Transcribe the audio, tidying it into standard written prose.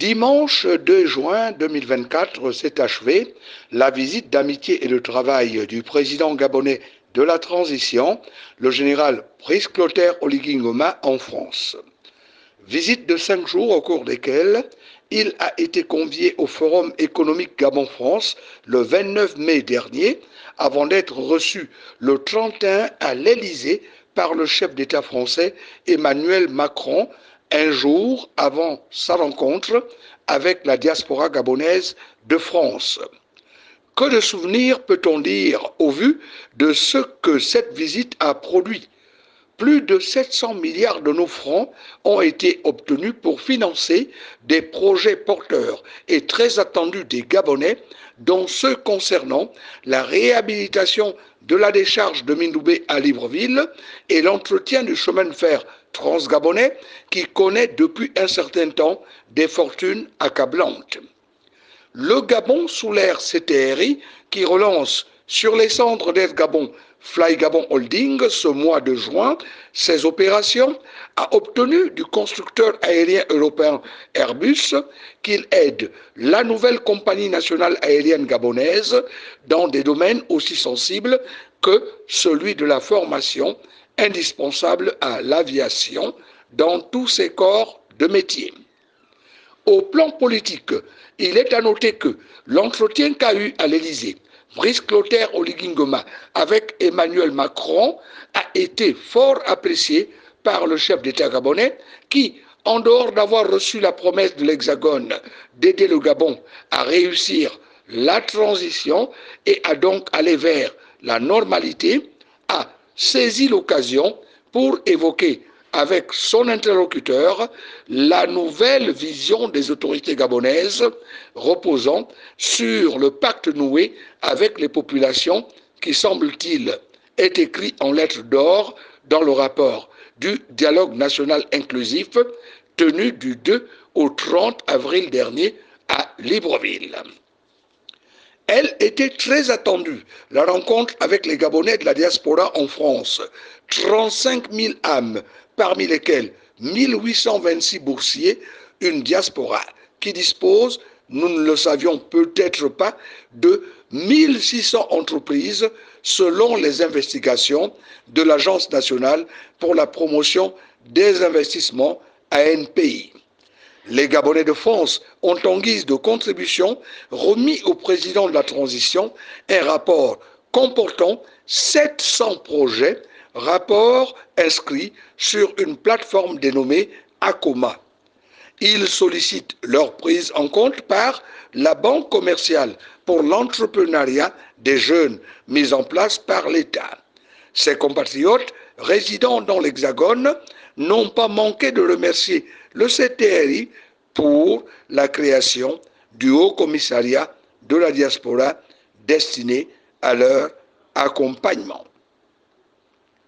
Dimanche 2 juin 2024 s'est achevée la visite d'amitié et de travail du président gabonais de la transition, le général Brice Clotaire Oligui Nguema, en France. Visite de 5 jours au cours desquelles il a été convié au Forum économique Gabon-France le 29 mai dernier, avant d'être reçu le 31 à l'Élysée par le chef d'État français Emmanuel Macron, un jour avant sa rencontre avec la diaspora gabonaise de France. Que de souvenirs peut-on dire au vu de ce que cette visite a produit? Plus de 700 milliards de nos francs ont été obtenus pour financer des projets porteurs et très attendus des Gabonais, dont ceux concernant la réhabilitation de la décharge de Mindoubé à Libreville et l'entretien du chemin de fer transgabonais qui connaît depuis un certain temps des fortunes accablantes. Le Gabon sous l'ère CTRI qui relance sur les cendres d'Air Gabon Fly Gabon Holding ce mois de juin ses opérations a obtenu du constructeur aérien européen Airbus qu'il aide la nouvelle compagnie nationale aérienne gabonaise dans des domaines aussi sensibles que celui de la formation indispensable à l'aviation dans tous ses corps de métier. Au plan politique, il est à noter que l'entretien qu'a eu à l'Élysée Brice Clotaire Oligui Nguema avec Emmanuel Macron a été fort apprécié par le chef d'État gabonais qui, en dehors d'avoir reçu la promesse de l'Hexagone d'aider le Gabon à réussir la transition et à donc aller vers la normalité, a saisi l'occasion pour évoquer avec son interlocuteur la nouvelle vision des autorités gabonaises reposant sur le pacte noué avec les populations qui, semble-t-il, est écrit en lettres d'or dans le rapport du dialogue national inclusif tenu du 2 au 30 avril dernier à Libreville. Elle était très attendue, la rencontre avec les Gabonais de la diaspora en France. 35 000 âmes, parmi lesquelles 1826 boursiers, une diaspora qui dispose, nous ne le savions peut-être pas, de 1600 entreprises selon les investigations de l'Agence nationale pour la promotion des investissements ANPI. Les Gabonais de France ont en guise de contribution remis au président de la transition un rapport comportant 700 projets, rapport inscrit sur une plateforme dénommée Acoma. Ils sollicitent leur prise en compte par la Banque commerciale pour l'entrepreneuriat des jeunes mise en place par l'État. Ces compatriotes résidant dans l'Hexagone n'ont pas manqué de remercier le CTRI pour la création du Haut Commissariat de la diaspora destiné à leur accompagnement.